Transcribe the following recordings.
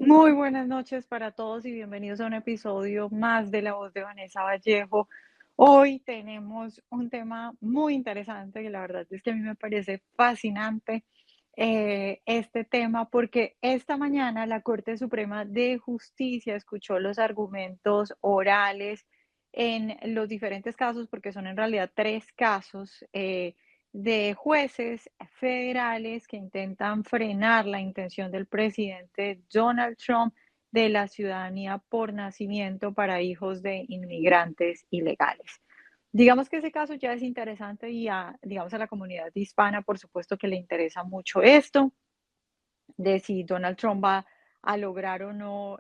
Muy buenas noches para todos y bienvenidos a un episodio más de La Voz de Vanessa Vallejo. Hoy tenemos un tema muy interesante que la verdad es que a mí me parece fascinante este tema porque esta mañana la Corte Suprema de Justicia escuchó los argumentos orales en los diferentes casos, porque son en realidad tres casos. De jueces federales que intentan frenar la intención del presidente Donald Trump de la ciudadanía por nacimiento para hijos de inmigrantes ilegales. Digamos que ese caso ya es interesante y digamos, a la comunidad hispana, por supuesto que le interesa mucho esto, de si Donald Trump va a lograr o no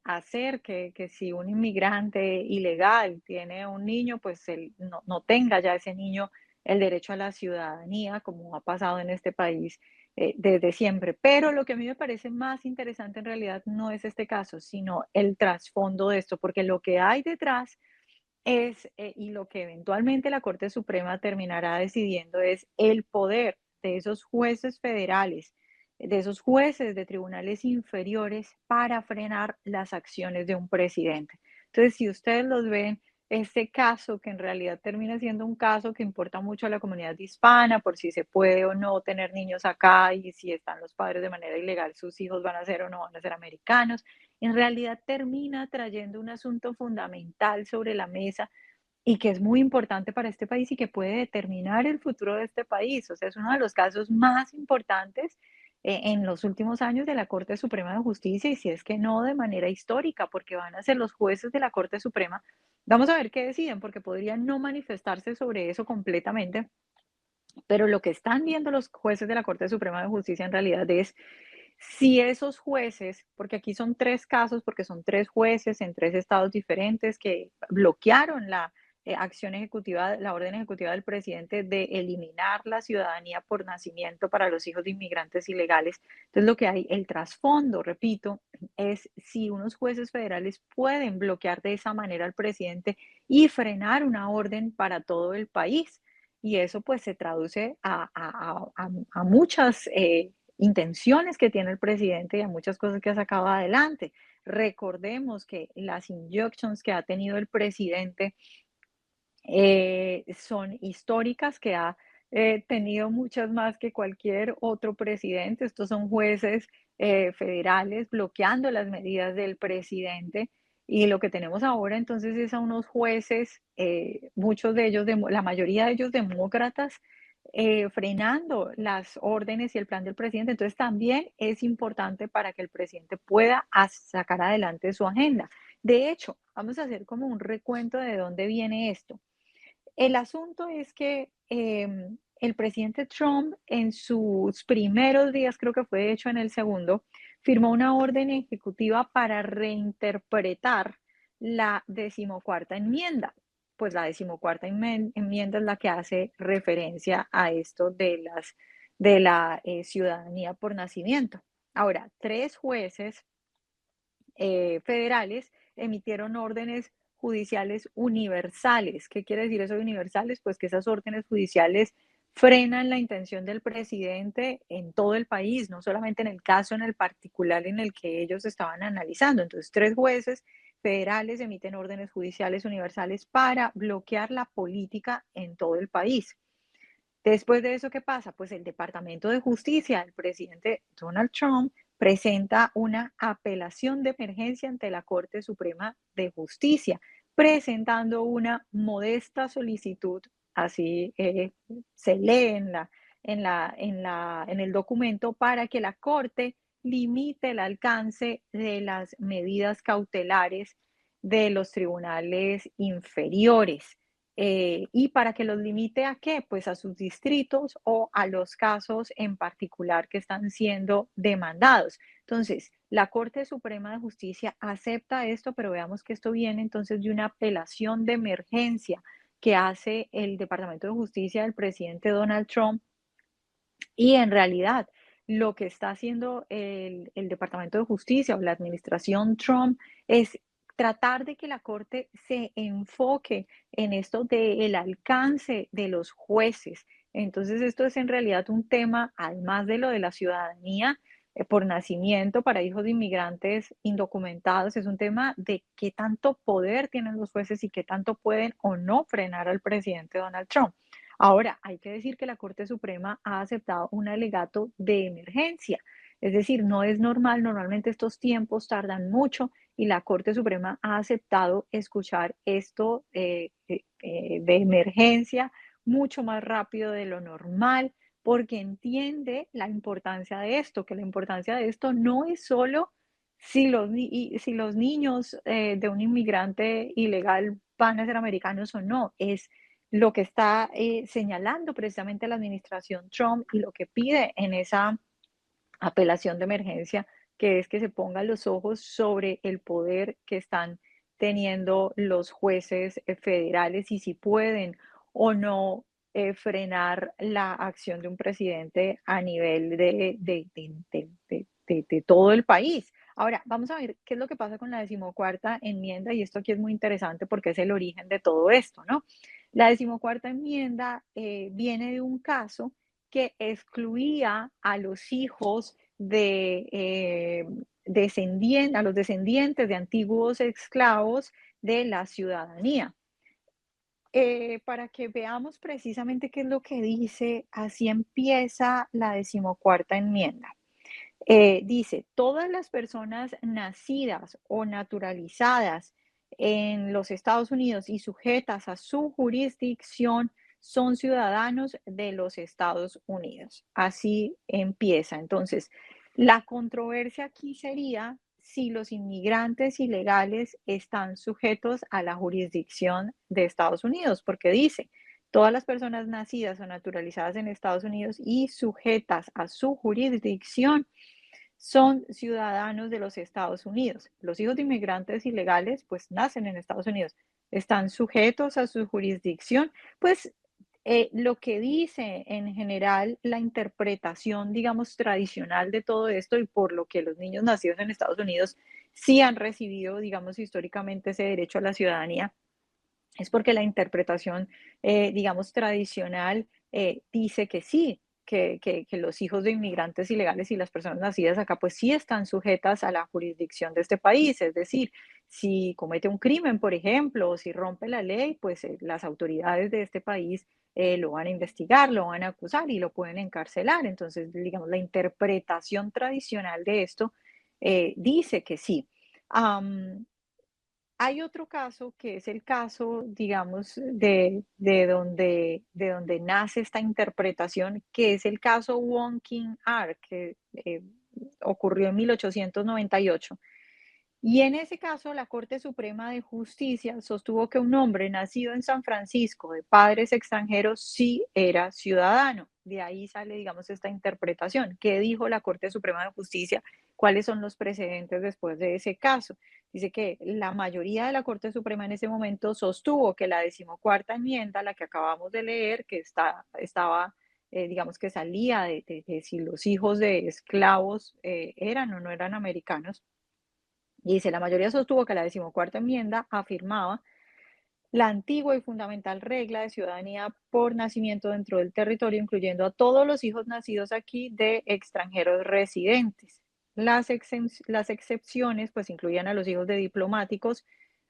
hacer que si un inmigrante ilegal tiene un niño, pues él no tenga ya ese niño el derecho a la ciudadanía, como ha pasado en este país desde siempre. Pero lo que a mí me parece más interesante en realidad no es este caso, sino el trasfondo de esto, porque lo que hay detrás y lo que eventualmente la Corte Suprema terminará decidiendo es el poder de esos jueces federales, de esos jueces de tribunales inferiores para frenar las acciones de un presidente. Entonces, si ustedes los ven, este caso, que en realidad termina siendo un caso que importa mucho a la comunidad hispana, por si se puede o no tener niños acá y si están los padres de manera ilegal, sus hijos van a ser o no van a ser americanos, en realidad termina trayendo un asunto fundamental sobre la mesa y que es muy importante para este país y que puede determinar el futuro de este país. O sea, es uno de los casos más importantes en los últimos años de la Corte Suprema de Justicia, y si es que no de manera histórica, porque van a ser los jueces de la Corte Suprema. Vamos a ver qué deciden, porque podrían no manifestarse sobre eso completamente, pero lo que están viendo los jueces de la Corte Suprema de Justicia en realidad es si esos jueces, porque aquí son tres casos, porque son tres jueces en tres estados diferentes que bloquearon la acción ejecutiva, la orden ejecutiva del presidente de eliminar la ciudadanía por nacimiento para los hijos de inmigrantes ilegales. Entonces, lo que hay, el trasfondo, repito, es si unos jueces federales pueden bloquear de esa manera al presidente y frenar una orden para todo el país. Y eso pues se traduce a muchas intenciones que tiene el presidente y a muchas cosas que ha sacado adelante. Recordemos que las inyections que ha tenido el presidente son históricas, que ha tenido muchas más que cualquier otro presidente. Estos son jueces federales bloqueando las medidas del presidente. Y lo que tenemos ahora entonces es a unos jueces, muchos de ellos, la mayoría de ellos demócratas, frenando las órdenes y el plan del presidente. Entonces también es importante para que el presidente pueda sacar adelante su agenda. De hecho, vamos a hacer como un recuento de dónde viene esto. El asunto es que el presidente Trump en sus primeros días, creo que fue de hecho en el segundo, firmó una orden ejecutiva para reinterpretar la decimocuarta enmienda. Pues la decimocuarta enmienda es la que hace referencia a esto de la ciudadanía por nacimiento. Ahora, tres jueces federales emitieron órdenes judiciales universales. ¿Qué quiere decir eso de universales? Pues que esas órdenes judiciales frenan la intención del presidente en todo el país, no solamente en el caso en el particular en el que ellos estaban analizando. Entonces, tres jueces federales emiten órdenes judiciales universales para bloquear la política en todo el país. Después de eso, ¿qué pasa? Pues el Departamento de Justicia, el presidente Donald Trump, presenta una apelación de emergencia ante la Corte Suprema de Justicia, presentando una modesta solicitud, así se lee en el documento, para que la Corte limite el alcance de las medidas cautelares de los tribunales inferiores. ¿Y para que los limite a qué? Pues a sus distritos o a los casos en particular que están siendo demandados. Entonces, la Corte Suprema de Justicia acepta esto, pero veamos que esto viene entonces de una apelación de emergencia que hace el Departamento de Justicia del presidente Donald Trump. Y en realidad, lo que está haciendo el Departamento de Justicia o la administración Trump es tratar de que la Corte se enfoque en esto del alcance de los jueces. Entonces, esto es en realidad un tema, además de lo de la ciudadanía, por nacimiento para hijos de inmigrantes indocumentados. Es un tema de qué tanto poder tienen los jueces y qué tanto pueden o no frenar al presidente Donald Trump. Ahora, hay que decir que la Corte Suprema ha aceptado un alegato de emergencia. Es decir, no es normal, normalmente estos tiempos tardan mucho y la Corte Suprema ha aceptado escuchar esto de emergencia mucho más rápido de lo normal, porque entiende la importancia de esto, que la importancia de esto no es solo si los niños de un inmigrante ilegal van a ser americanos o no, es lo que está señalando precisamente la administración Trump y lo que pide en esa apelación de emergencia, que es que se pongan los ojos sobre el poder que están teniendo los jueces federales y si pueden o no frenar la acción de un presidente a nivel de todo el país. Ahora, vamos a ver qué es lo que pasa con la decimocuarta enmienda, y esto aquí es muy interesante porque es el origen de todo esto, ¿no? La decimocuarta enmienda viene de un caso que excluía a los hijos a los descendientes de antiguos esclavos de la ciudadanía. Para que veamos precisamente qué es lo que dice, así empieza la decimocuarta enmienda. Dice, todas las personas nacidas o naturalizadas en los Estados Unidos y sujetas a su jurisdicción son ciudadanos de los Estados Unidos. Así empieza. Entonces, la controversia aquí sería si los inmigrantes ilegales están sujetos a la jurisdicción de Estados Unidos, porque dice, todas las personas nacidas o naturalizadas en Estados Unidos y sujetas a su jurisdicción son ciudadanos de los Estados Unidos. Los hijos de inmigrantes ilegales, pues nacen en Estados Unidos, están sujetos a su jurisdicción, pues lo que dice en general la interpretación, digamos, tradicional de todo esto y por lo que los niños nacidos en Estados Unidos sí han recibido, digamos, históricamente ese derecho a la ciudadanía, es porque la interpretación, digamos, tradicional dice que sí, que los hijos de inmigrantes ilegales y las personas nacidas acá, pues sí están sujetas a la jurisdicción de este país. Es decir, si comete un crimen, por ejemplo, o si rompe la ley, pues las autoridades de este país lo van a investigar, lo van a acusar y lo pueden encarcelar. Entonces, digamos, la interpretación tradicional de esto dice que sí. Am, Hay otro caso que es el caso, digamos, de donde nace esta interpretación, que es el caso Wong King Ark, que ocurrió en 1898. Y en ese caso, la Corte Suprema de Justicia sostuvo que un hombre nacido en San Francisco de padres extranjeros sí era ciudadano. De ahí sale, digamos, esta interpretación. ¿Qué dijo la Corte Suprema de Justicia? ¿Cuáles son los precedentes después de ese caso? Dice que la mayoría de la Corte Suprema en ese momento sostuvo que la decimocuarta enmienda, la que acabamos de leer, que estaba, digamos, que salía de si los hijos de esclavos eran o no eran americanos, y dice, la mayoría sostuvo que la decimocuarta enmienda afirmaba la antigua y fundamental regla de ciudadanía por nacimiento dentro del territorio, incluyendo a todos los hijos nacidos aquí de extranjeros residentes. Las excepciones, pues, incluían a los hijos de diplomáticos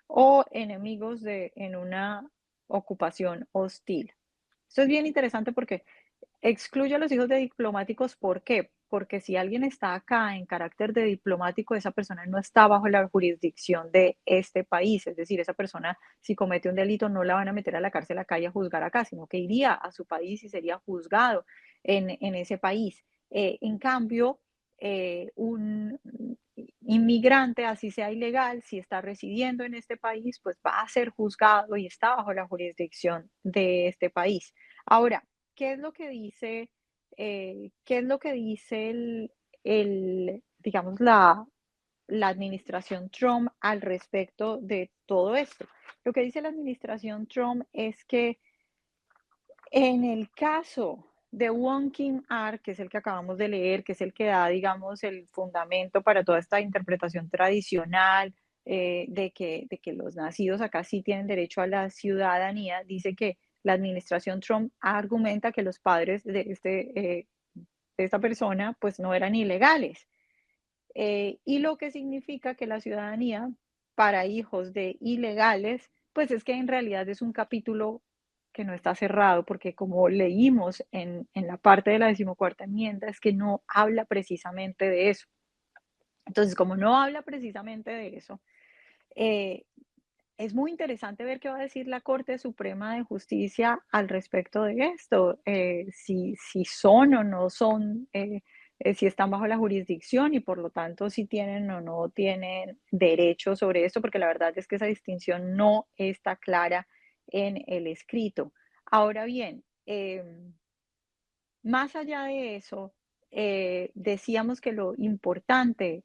o enemigos en una ocupación hostil. Esto es bien interesante porque excluye a los hijos de diplomáticos, ¿por qué? Porque si alguien está acá en carácter de diplomático, esa persona no está bajo la jurisdicción de este país. Es decir, esa persona, si comete un delito, no la van a meter a la cárcel acá y a juzgar acá, sino que iría a su país y sería juzgado en ese país. En cambio, un inmigrante, así sea ilegal, si está residiendo en este país, pues va a ser juzgado y está bajo la jurisdicción de este país. Ahora, ¿qué es lo que dice, qué es lo que dice digamos, la administración Trump al respecto de todo esto? Lo que dice la administración Trump es que en el caso de Wong Kim Ark, que es el que acabamos de leer, que es el que da, digamos, el fundamento para toda esta interpretación tradicional de que los nacidos acá sí tienen derecho a la ciudadanía, dice que la administración Trump argumenta que los padres de esta persona pues no eran ilegales. y lo que significa que la ciudadanía para hijos de ilegales, pues es que en realidad es un capítulo que no está cerrado, porque como leímos en la parte de la decimocuarta enmienda, es que no habla precisamente de eso. Entonces, como no habla precisamente de eso, eh, es muy interesante ver qué va a decir la Corte Suprema de Justicia al respecto de esto, si son o no son, si están bajo la jurisdicción y por lo tanto si tienen o no tienen derecho sobre esto, porque la verdad es que esa distinción no está clara en el escrito. Ahora bien, más allá de eso, decíamos que lo importante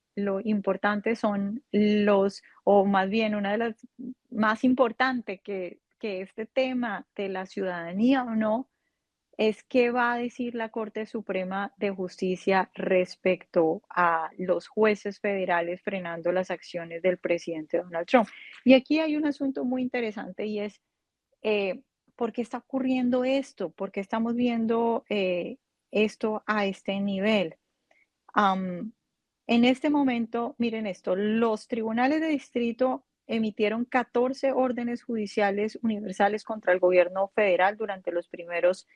son los, o más bien una de las más importante que este tema de la ciudadanía o no, es qué va a decir la Corte Suprema de Justicia respecto a los jueces federales frenando las acciones del presidente Donald Trump. Y aquí hay un asunto muy interesante y es eh, ¿por qué está ocurriendo esto? ¿Por qué estamos viendo esto a este nivel? Am, en este momento, miren esto, los tribunales de distrito emitieron 14 órdenes judiciales universales contra el gobierno federal durante los primeros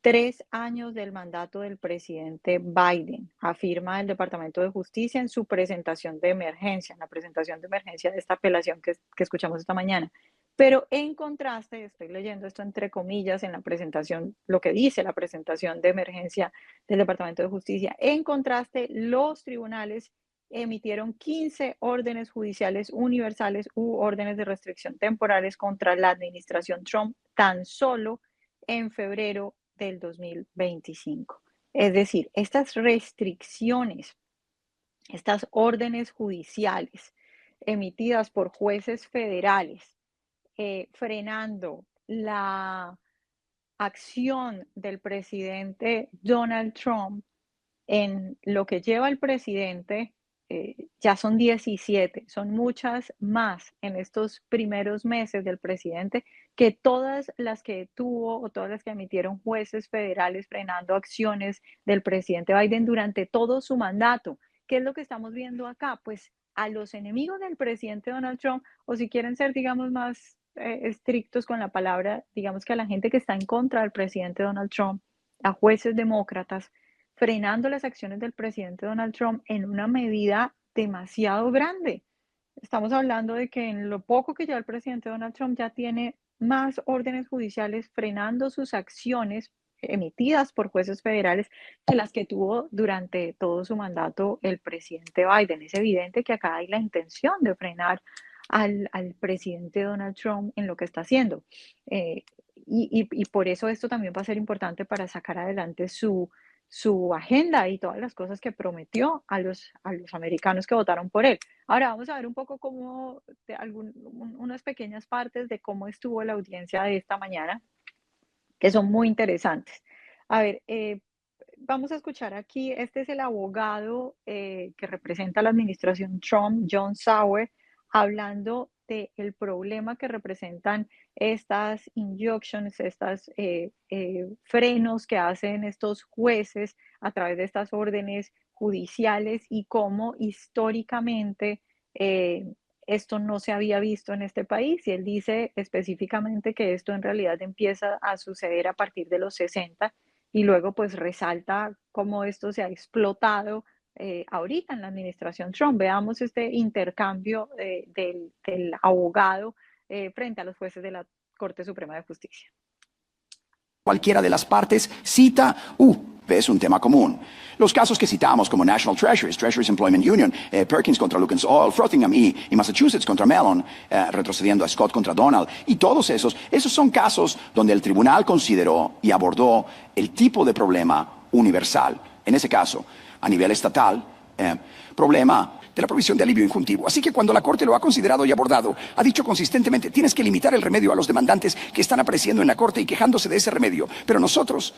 3 años del mandato del presidente Biden, afirma el Departamento de Justicia en su presentación de emergencia, en la presentación de emergencia de esta apelación que escuchamos esta mañana. Pero en contraste, estoy leyendo esto entre comillas en la presentación, lo que dice la presentación de emergencia del Departamento de Justicia, en contraste, los tribunales emitieron 15 órdenes judiciales universales u órdenes de restricción temporales contra la administración Trump tan solo en febrero del 2025. Es decir, estas restricciones, estas órdenes judiciales emitidas por jueces federales, frenando la acción del presidente Donald Trump en lo que lleva el presidente, ya son 17, son muchas más en estos primeros meses del presidente que todas las que tuvo o todas las que emitieron jueces federales frenando acciones del presidente Biden durante todo su mandato. ¿Qué es lo que estamos viendo acá? Pues a los enemigos del presidente Donald Trump, o si quieren ser, digamos, más estrictos con la palabra, digamos que a la gente que está en contra del presidente Donald Trump, a jueces demócratas, frenando las acciones del presidente Donald Trump en una medida demasiado grande. Estamos hablando de que en lo poco que lleva el presidente Donald Trump ya tiene más órdenes judiciales frenando sus acciones emitidas por jueces federales que las que tuvo durante todo su mandato el presidente Biden. Es evidente que acá hay la intención de frenar al presidente Donald Trump en lo que está haciendo. Y por eso esto también va a ser importante para sacar adelante su agenda y todas las cosas que prometió a los americanos que votaron por él. Ahora vamos a ver un poco cómo, unas pequeñas partes de cómo estuvo la audiencia de esta mañana, que son muy interesantes. A ver, vamos a escuchar aquí, este es el abogado que representa a la administración Trump, John Sauer, hablando del problema que representan estas injunctions, estas frenos que hacen estos jueces a través de estas órdenes judiciales y cómo históricamente esto no se había visto en este país. Y él dice específicamente que esto en realidad empieza a suceder a partir de los 60 y luego pues resalta cómo esto se ha explotado ahorita en la administración Trump. Veamos este intercambio del abogado frente a los jueces de la Corte Suprema de Justicia. Cualquiera de las partes cita, es un tema común. Los casos que citamos como National Treasuries, Treasuries Employment Union, Perkins contra Lucas Oil, Frothingham y Massachusetts contra Mellon, retrocediendo a Scott contra Donald, y todos esos son casos donde el tribunal consideró y abordó el tipo de problema universal. En ese caso, a nivel estatal, problema de la provisión de alivio injuntivo. Así que cuando la Corte lo ha considerado y abordado, ha dicho consistentemente, tienes que limitar el remedio a los demandantes que están apareciendo en la Corte y quejándose de ese remedio. Pero nosotros...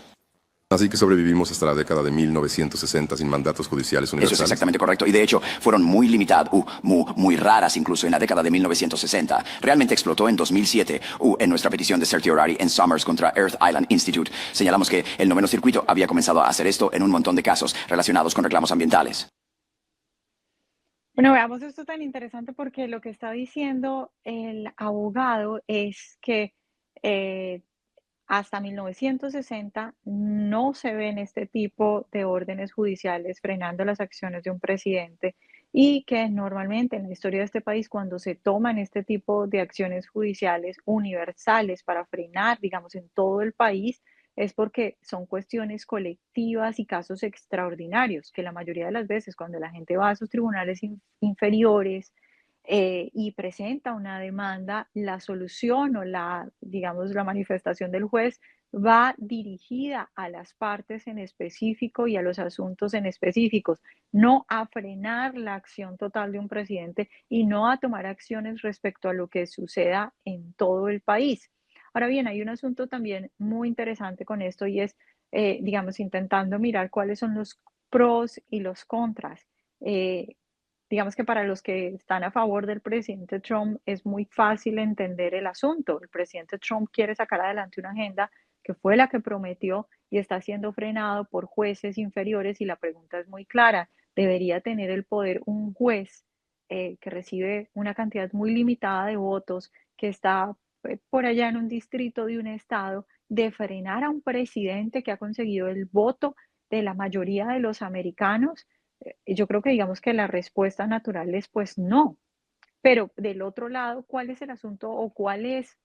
Así que sobrevivimos hasta la década de 1960 sin mandatos judiciales universales. Eso es exactamente correcto. Y de hecho, fueron muy limitadas, muy raras incluso en la década de 1960. Realmente explotó en 2007. En nuestra petición de certiorari en Summers contra Earth Island Institute, señalamos que el noveno circuito había comenzado a hacer esto en un montón de casos relacionados con reclamos ambientales. Bueno, veamos esto tan interesante porque lo que está diciendo el abogado es que eh, hasta 1960 no se ven este tipo de órdenes judiciales frenando las acciones de un presidente y que normalmente en la historia de este país, cuando se toman este tipo de acciones judiciales universales para frenar, digamos, en todo el país, es porque son cuestiones colectivas y casos extraordinarios, que la mayoría de las veces cuando la gente va a sus tribunales inferiores, y presenta una demanda, la solución o la, digamos, la manifestación del juez va dirigida a las partes en específico y a los asuntos en específicos, no a frenar la acción total de un presidente y no a tomar acciones respecto a lo que suceda en todo el país. Ahora bien, hay un asunto también muy interesante con esto y es, digamos, intentando mirar cuáles son los pros y los contras. Eh, Digamos que para los que están a favor del presidente Trump es muy fácil entender el asunto. El presidente Trump quiere sacar adelante una agenda que fue la que prometió y está siendo frenado por jueces inferiores y la pregunta es muy clara. ¿Debería tener el poder un juez que recibe una cantidad muy limitada de votos, que está por allá en un distrito de un estado, de frenar a un presidente que ha conseguido el voto de la mayoría de los americanos? Yo creo que digamos que la respuesta natural es pues no, pero del otro lado, ¿cuál es el asunto o cuál es,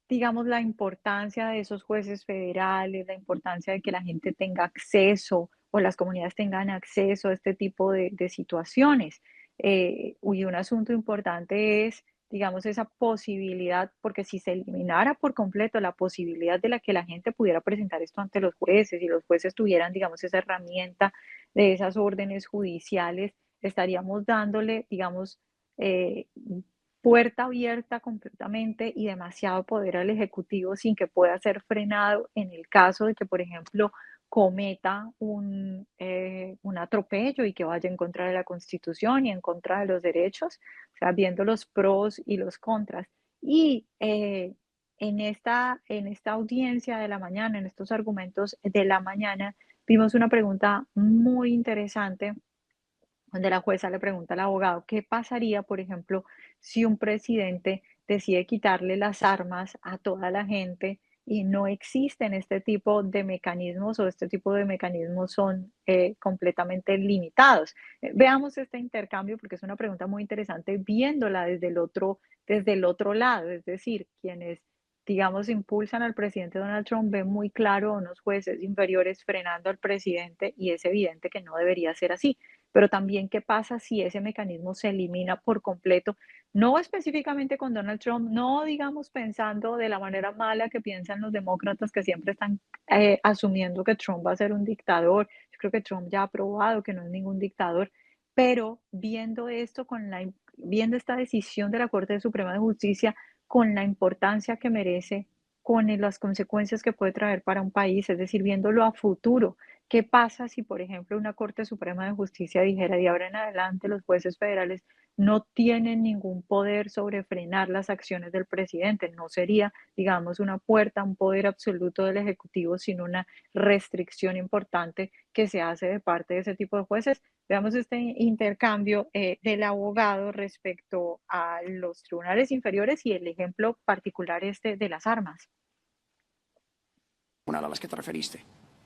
digamos, la importancia de esos jueces federales, la importancia de que la gente tenga acceso o las comunidades tengan acceso a este tipo de situaciones? Y un asunto importante es, digamos, esa posibilidad, porque si se eliminara por completo la posibilidad de la que la gente pudiera presentar esto ante los jueces y los jueces tuvieran, digamos, esa herramienta de esas órdenes judiciales, estaríamos dándole, digamos, eh, puerta abierta completamente y demasiado poder al Ejecutivo sin que pueda ser frenado en el caso de que, por ejemplo, cometa un atropello y que vaya en contra de la Constitución y en contra de los derechos, o sea, viendo los pros y los contras. Y en esta audiencia de la mañana, en estos argumentos de la mañana, vimos una pregunta muy interesante donde la jueza le pregunta al abogado, ¿qué pasaría, por ejemplo, si un presidente decide quitarle las armas a toda la gente y no existen este tipo de mecanismos o este tipo de mecanismos son completamente limitados? Veamos este intercambio porque es una pregunta muy interesante viéndola desde el otro lado, es decir, quienes, digamos, impulsan al presidente Donald Trump ven muy claro a unos jueces inferiores frenando al presidente y es evidente que no debería ser así, pero también qué pasa si ese mecanismo se elimina por completo, no específicamente con Donald Trump, no digamos pensando de la manera mala que piensan los demócratas que siempre están asumiendo que Trump va a ser un dictador. Yo creo que Trump ya ha probado que no es ningún dictador, pero viendo esto viendo esta decisión de la Corte Suprema de Justicia con la importancia que merece, con las consecuencias que puede traer para un país, es decir, viéndolo a futuro. ¿Qué pasa si, por ejemplo, una Corte Suprema de Justicia dijera de ahora en adelante los jueces federales no tienen ningún poder sobre frenar las acciones del presidente? No sería, digamos, una puerta, un poder absoluto del Ejecutivo, sino una restricción importante que se hace de parte de ese tipo de jueces. Veamos este intercambio del abogado respecto a los tribunales inferiores y el ejemplo particular este de las armas. A las que te referiste.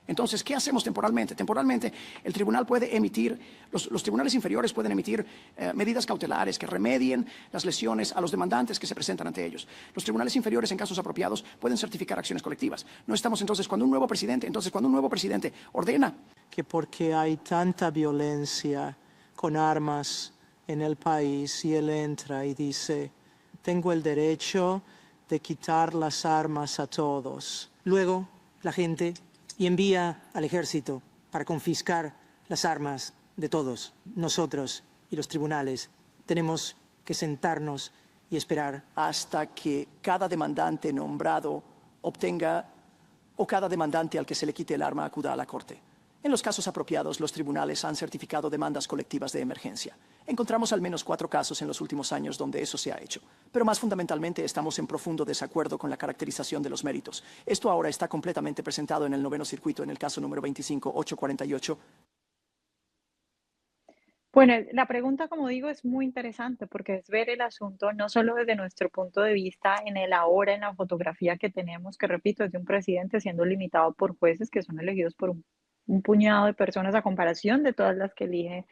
Entonces, ¿qué hacemos temporalmente? Temporalmente, el tribunal puede emitir, los tribunales inferiores pueden emitir medidas cautelares que remedien las lesiones a los demandantes que se presentan ante ellos. Los tribunales inferiores, en casos apropiados, pueden certificar acciones colectivas. No estamos entonces, cuando un nuevo presidente ordena que porque hay tanta violencia con armas en el país y él entra y dice, tengo el derecho de quitar las armas a todos. Luego, la gente y envía al ejército para confiscar las armas de todos. Nosotros y los tribunales tenemos que sentarnos y esperar hasta que cada demandante nombrado obtenga o cada demandante al que se le quite el arma acuda a la Corte. En los casos apropiados, los tribunales han certificado demandas colectivas de emergencia. Encontramos al menos 4 casos en los últimos años donde eso se ha hecho. Pero más fundamentalmente estamos en profundo desacuerdo con la caracterización de los méritos. Esto ahora está completamente presentado en el noveno circuito en el caso número 25848. Bueno, la pregunta, como digo, es muy interesante porque es ver el asunto no solo desde nuestro punto de vista en el ahora, en la fotografía que tenemos, que repito, es de un presidente siendo limitado por jueces que son elegidos por un puñado de personas a comparación de todas las que elige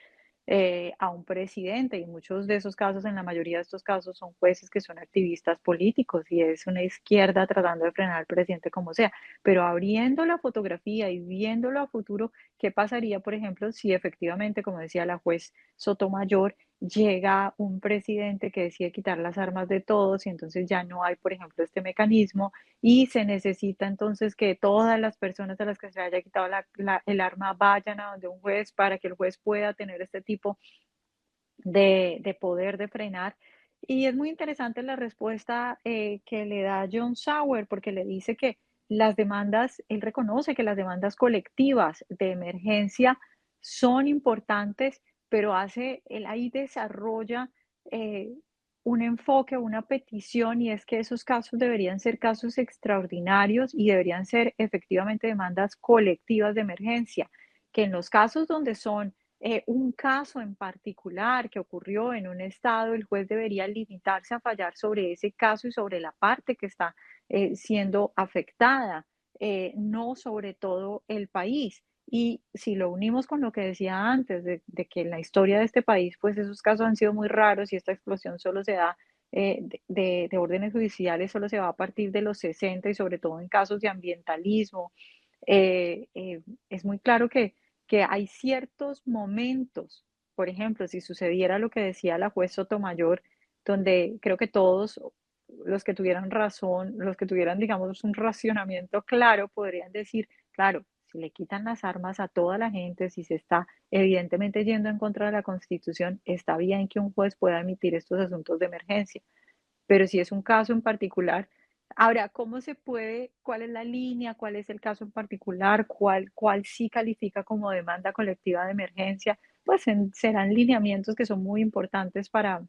a un presidente. Y muchos de esos casos, en la mayoría de estos casos, son jueces que son activistas políticos y es una izquierda tratando de frenar al presidente como sea. Pero abriendo la fotografía y viéndolo a futuro, ¿qué pasaría, por ejemplo, si efectivamente, como decía la juez Sotomayor, llega un presidente que decide quitar las armas de todos y entonces ya no hay, por ejemplo, este mecanismo y se necesita entonces que todas las personas a las que se le haya quitado el arma vayan a donde un juez para que el juez pueda tener este tipo de poder de frenar? Y es muy interesante la respuesta que le da John Sauer, porque le dice que las demandas, él reconoce que las demandas colectivas de emergencia son importantes, pero él ahí desarrolla eh, un enfoque, una petición, y es que esos casos deberían ser casos extraordinarios y deberían ser efectivamente demandas colectivas de emergencia, que en los casos donde son un caso en particular que ocurrió en un estado, el juez debería limitarse a fallar sobre ese caso y sobre la parte que está siendo afectada, no sobre todo el país. Y si lo unimos con lo que decía antes, de que en la historia de este país, pues esos casos han sido muy raros y esta explosión solo se da de órdenes judiciales, solo se va a partir de los 60 y sobre todo en casos de ambientalismo, es muy claro que hay ciertos momentos, por ejemplo, si sucediera lo que decía la juez Sotomayor, donde creo que todos los que tuvieran razón, los que tuvieran, digamos, un racionamiento claro, podrían decir, claro, si le quitan las armas a toda la gente, si se está evidentemente yendo en contra de la Constitución, está bien que un juez pueda emitir estos asuntos de emergencia, pero si es un caso en particular. Ahora, ¿cómo se puede, cuál es la línea, cuál es el caso en particular, cuál sí califica como demanda colectiva de emergencia? Pues serán lineamientos que son muy importantes para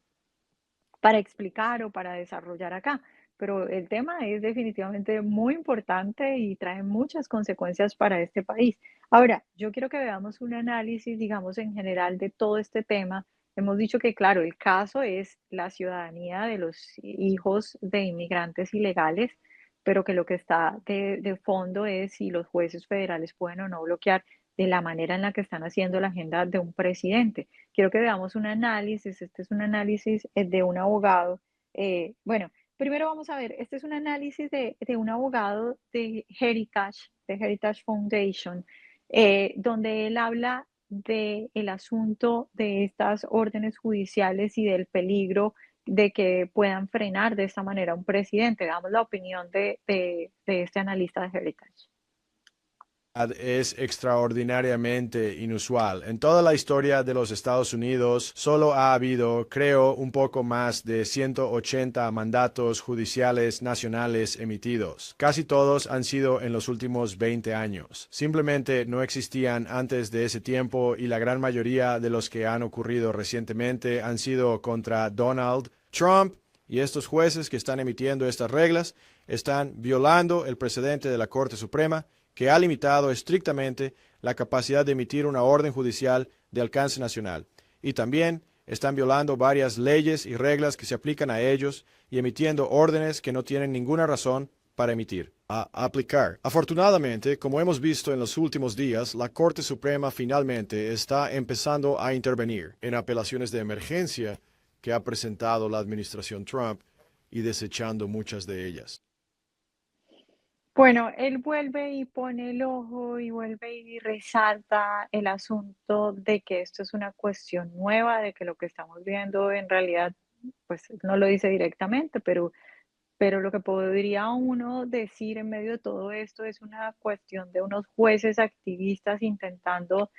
explicar o para desarrollar acá. Pero el tema es definitivamente muy importante y trae muchas consecuencias para este país. Ahora, yo quiero que veamos un análisis, digamos, en general de todo este tema. Hemos dicho que, claro, el caso es la ciudadanía de los hijos de inmigrantes ilegales, pero que lo que está de fondo es si los jueces federales pueden o no bloquear de la manera en la que están haciendo la agenda de un presidente. Quiero que veamos un análisis, este es un análisis de un abogado. Bueno, primero vamos a ver, este es un análisis de un abogado de Heritage Foundation, donde él habla del asunto de estas órdenes judiciales y del peligro de que puedan frenar de esta manera a un presidente. Damos la opinión de este analista de Heritage. Es extraordinariamente inusual. En toda la historia de los Estados Unidos solo ha habido, creo, un poco más de 180 mandatos judiciales nacionales emitidos. Casi todos han sido en los últimos 20 años. Simplemente no existían antes de ese tiempo y la gran mayoría de los que han ocurrido recientemente han sido contra Donald Trump, y estos jueces que están emitiendo estas reglas están violando el precedente de la Corte Suprema, que ha limitado estrictamente la capacidad de emitir una orden judicial de alcance nacional. Y también están violando varias leyes y reglas que se aplican a ellos y emitiendo órdenes que no tienen ninguna razón para emitir. A aplicar. Afortunadamente, como hemos visto en los últimos días, la Corte Suprema finalmente está empezando a intervenir en apelaciones de emergencia que ha presentado la administración Trump y desechando muchas de ellas. Bueno, él vuelve y pone el ojo y vuelve y resalta el asunto de que esto es una cuestión nueva, de que lo que estamos viendo en realidad, pues no lo dice directamente, pero lo que podría uno decir en medio de todo esto es una cuestión de unos jueces activistas intentando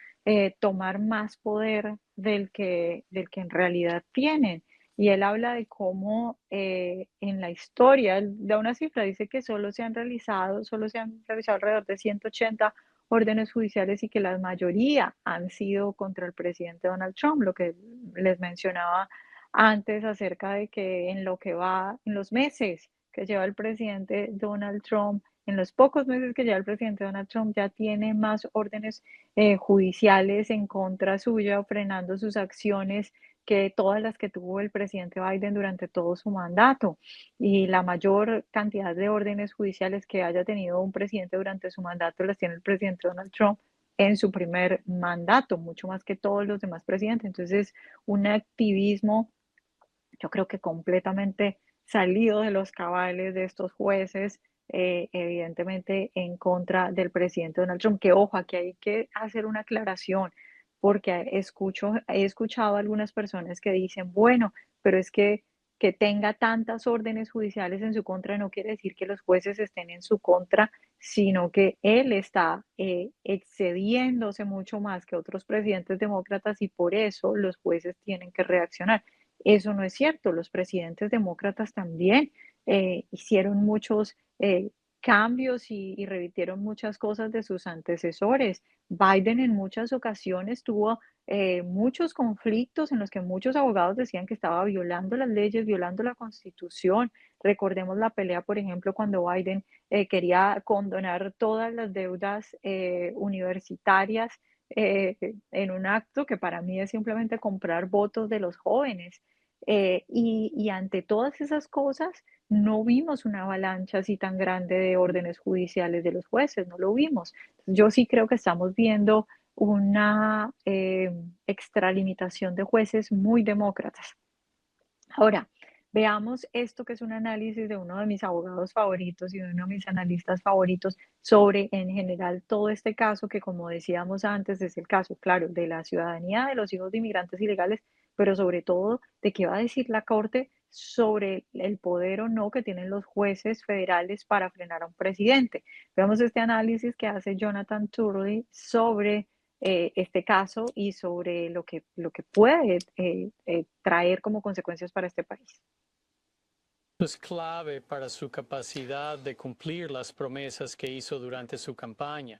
tomar más poder del que en realidad tienen. Y él habla de cómo en la historia, él da una cifra, dice que solo se han realizado alrededor de 180 órdenes judiciales y que la mayoría han sido contra el presidente Donald Trump, lo que les mencionaba antes acerca de que en lo que va, en los meses que lleva el presidente Donald Trump, en los pocos meses que lleva el presidente Donald Trump, ya tiene más órdenes judiciales en contra suya, frenando sus acciones que todas las que tuvo el presidente Biden durante todo su mandato. Y la mayor cantidad de órdenes judiciales que haya tenido un presidente durante su mandato las tiene el presidente Donald Trump en su primer mandato, mucho más que todos los demás presidentes. Entonces, un activismo, yo creo que completamente salido de los cabales de estos jueces, evidentemente en contra del presidente Donald Trump, que ojo, aquí hay que hacer una aclaración, porque he escuchado a algunas personas que dicen, bueno, pero es que tenga tantas órdenes judiciales en su contra no quiere decir que los jueces estén en su contra, sino que él está excediéndose mucho más que otros presidentes demócratas y por eso los jueces tienen que reaccionar. Eso no es cierto. Los presidentes demócratas también hicieron muchos cambios y revirtieron muchas cosas de sus antecesores. Biden en muchas ocasiones tuvo muchos conflictos en los que muchos abogados decían que estaba violando las leyes, violando la Constitución. Recordemos la pelea, por ejemplo, cuando Biden quería condonar todas las deudas universitarias en un acto que para mí es simplemente comprar votos de los jóvenes. Y ante todas esas cosas, no vimos una avalancha así tan grande de órdenes judiciales de los jueces, no lo vimos. Yo sí creo que estamos viendo una extralimitación de jueces muy demócratas. Ahora, veamos esto que es un análisis de uno de mis abogados favoritos y de uno de mis analistas favoritos sobre en general todo este caso que, como decíamos antes, es el caso, claro, de la ciudadanía de los hijos de inmigrantes ilegales, pero sobre todo de qué va a decir la Corte sobre el poder o no que tienen los jueces federales para frenar a un presidente. Veamos este análisis que hace Jonathan Turley sobre este caso y sobre lo que puede traer como consecuencias para este país. Es clave para su capacidad de cumplir las promesas que hizo durante su campaña.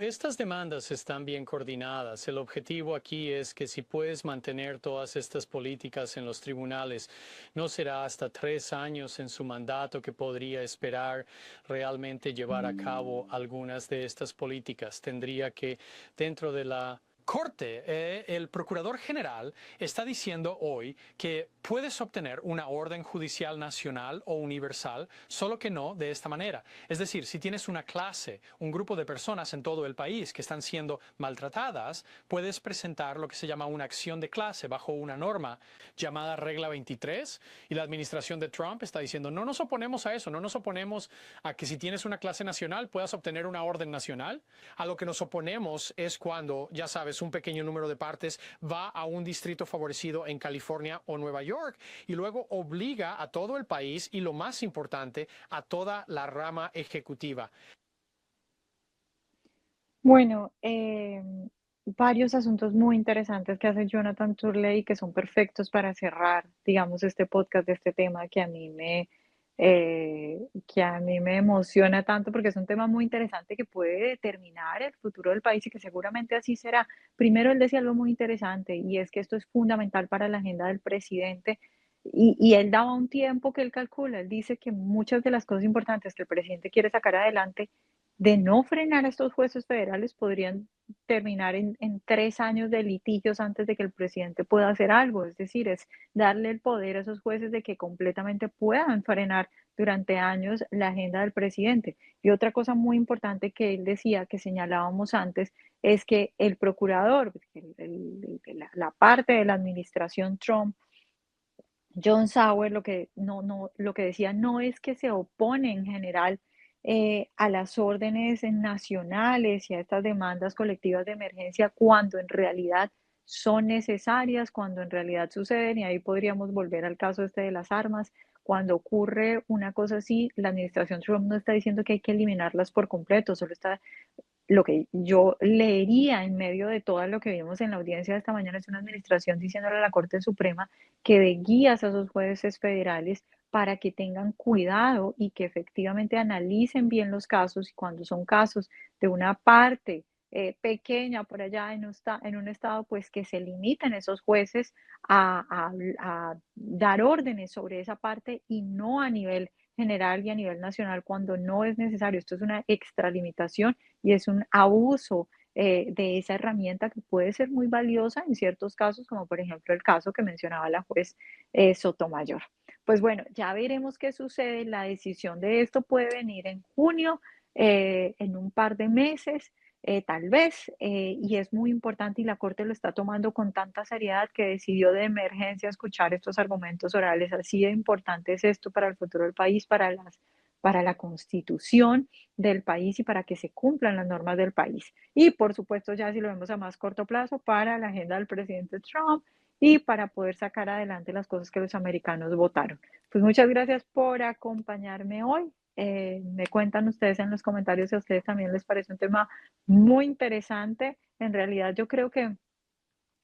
Estas demandas están bien coordinadas. El objetivo aquí es que si puedes mantener todas estas políticas en los tribunales, no será hasta 3 años en su mandato que podría esperar realmente llevar a cabo algunas de estas políticas. Tendría que, dentro de la Corte, el Procurador General está diciendo hoy que puedes obtener una orden judicial nacional o universal, solo que no de esta manera. Es decir, si tienes una clase, un grupo de personas en todo el país que están siendo maltratadas, puedes presentar lo que se llama una acción de clase bajo una norma llamada Regla 23 y la administración de Trump está diciendo no nos oponemos a eso, no nos oponemos a que si tienes una clase nacional puedas obtener una orden nacional. A lo que nos oponemos es cuando, ya sabes, un pequeño número de partes va a un distrito favorecido en California o Nueva York y luego obliga a todo el país y lo más importante, a toda la rama ejecutiva. Bueno, varios asuntos muy interesantes que hace Jonathan Turley que son perfectos para cerrar, digamos, este podcast de este tema que a mí me emociona tanto porque es un tema muy interesante que puede determinar el futuro del país y que seguramente así será. Primero, él decía algo muy interesante y es que esto es fundamental para la agenda del presidente y él daba un tiempo que él calcula. Él dice que muchas de las cosas importantes que el presidente quiere sacar adelante de no frenar a estos jueces federales podrían terminar en 3 años de litigios antes de que el presidente pueda hacer algo. Es decir, es darle el poder a esos jueces de que completamente puedan frenar durante años la agenda del presidente. Y otra cosa muy importante que él decía, que señalábamos antes, es que el procurador, la parte de la administración Trump, John Sauer, lo que decía no es que se opone en general a las órdenes nacionales y a estas demandas colectivas de emergencia cuando en realidad son necesarias, cuando en realidad suceden, y ahí podríamos volver al caso este de las armas. Cuando ocurre una cosa así, la administración Trump no está diciendo que hay que eliminarlas por completo, solo está lo que yo leería en medio de todo lo que vimos en la audiencia de esta mañana es una administración diciéndole a la Corte Suprema que dé guías a esos jueces federales para que tengan cuidado y que efectivamente analicen bien los casos y cuando son casos de una parte pequeña por allá en un estado, pues que se limiten esos jueces a dar órdenes sobre esa parte y no a nivel general y a nivel nacional cuando no es necesario. Esto es una extralimitación y es un abuso de esa herramienta que puede ser muy valiosa en ciertos casos, como por ejemplo el caso que mencionaba la juez Sotomayor. Pues bueno, ya veremos qué sucede. La decisión de esto puede venir en junio, en un par de meses, tal vez, y es muy importante y la Corte lo está tomando con tanta seriedad que decidió de emergencia escuchar estos argumentos orales. Así de importante es esto para el futuro del país, para la constitución del país y para que se cumplan las normas del país. Y por supuesto, ya si lo vemos a más corto plazo, para la agenda del presidente Trump y para poder sacar adelante las cosas que los americanos votaron. Pues muchas gracias por acompañarme hoy. Me cuentan ustedes en los comentarios si a ustedes también les parece un tema muy interesante. En realidad yo creo que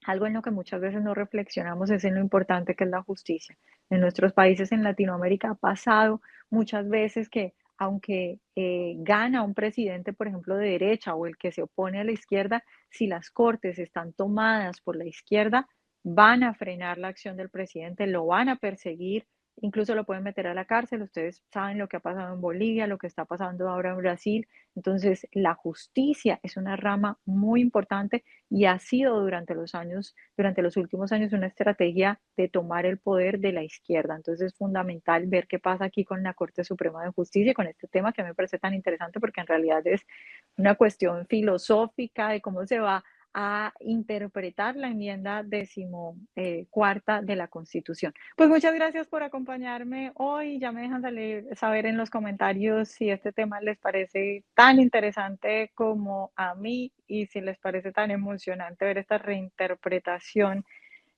algo en lo que muchas veces no reflexionamos es en lo importante que es la justicia. En nuestros países en Latinoamérica ha pasado muchas veces que aunque gana un presidente, por ejemplo, de derecha o el que se opone a la izquierda, si las cortes están tomadas por la izquierda, van a frenar la acción del presidente, lo van a perseguir, incluso lo pueden meter a la cárcel. Ustedes saben lo que ha pasado en Bolivia, lo que está pasando ahora en Brasil. Entonces, la justicia es una rama muy importante y ha sido durante los últimos años, una estrategia de tomar el poder de la izquierda. Entonces es fundamental ver qué pasa aquí con la Corte Suprema de Justicia y con este tema que me parece tan interesante porque en realidad es una cuestión filosófica de cómo se va a interpretar la enmienda decimocuarta de la Constitución. Pues muchas gracias por acompañarme hoy. Ya me dejan saber en los comentarios si este tema les parece tan interesante como a mí y si les parece tan emocionante ver esta reinterpretación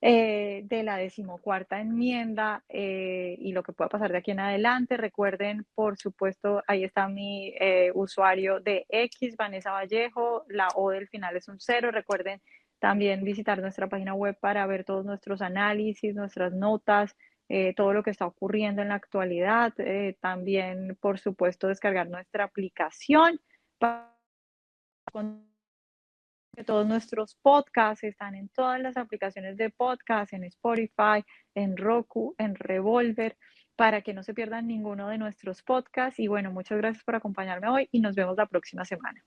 de la decimocuarta enmienda y lo que pueda pasar de aquí en adelante. Recuerden, por supuesto, ahí está mi usuario de X, Vanessa Vallejo, la O del final es un cero. Recuerden también visitar nuestra página web para ver todos nuestros análisis, nuestras notas, todo lo que está ocurriendo en la actualidad. También, por supuesto, descargar nuestra aplicación para que todos nuestros podcasts están en todas las aplicaciones de podcast, en Spotify, en Roku, en Revolver, para que no se pierdan ninguno de nuestros podcasts. Y bueno, muchas gracias por acompañarme hoy y nos vemos la próxima semana.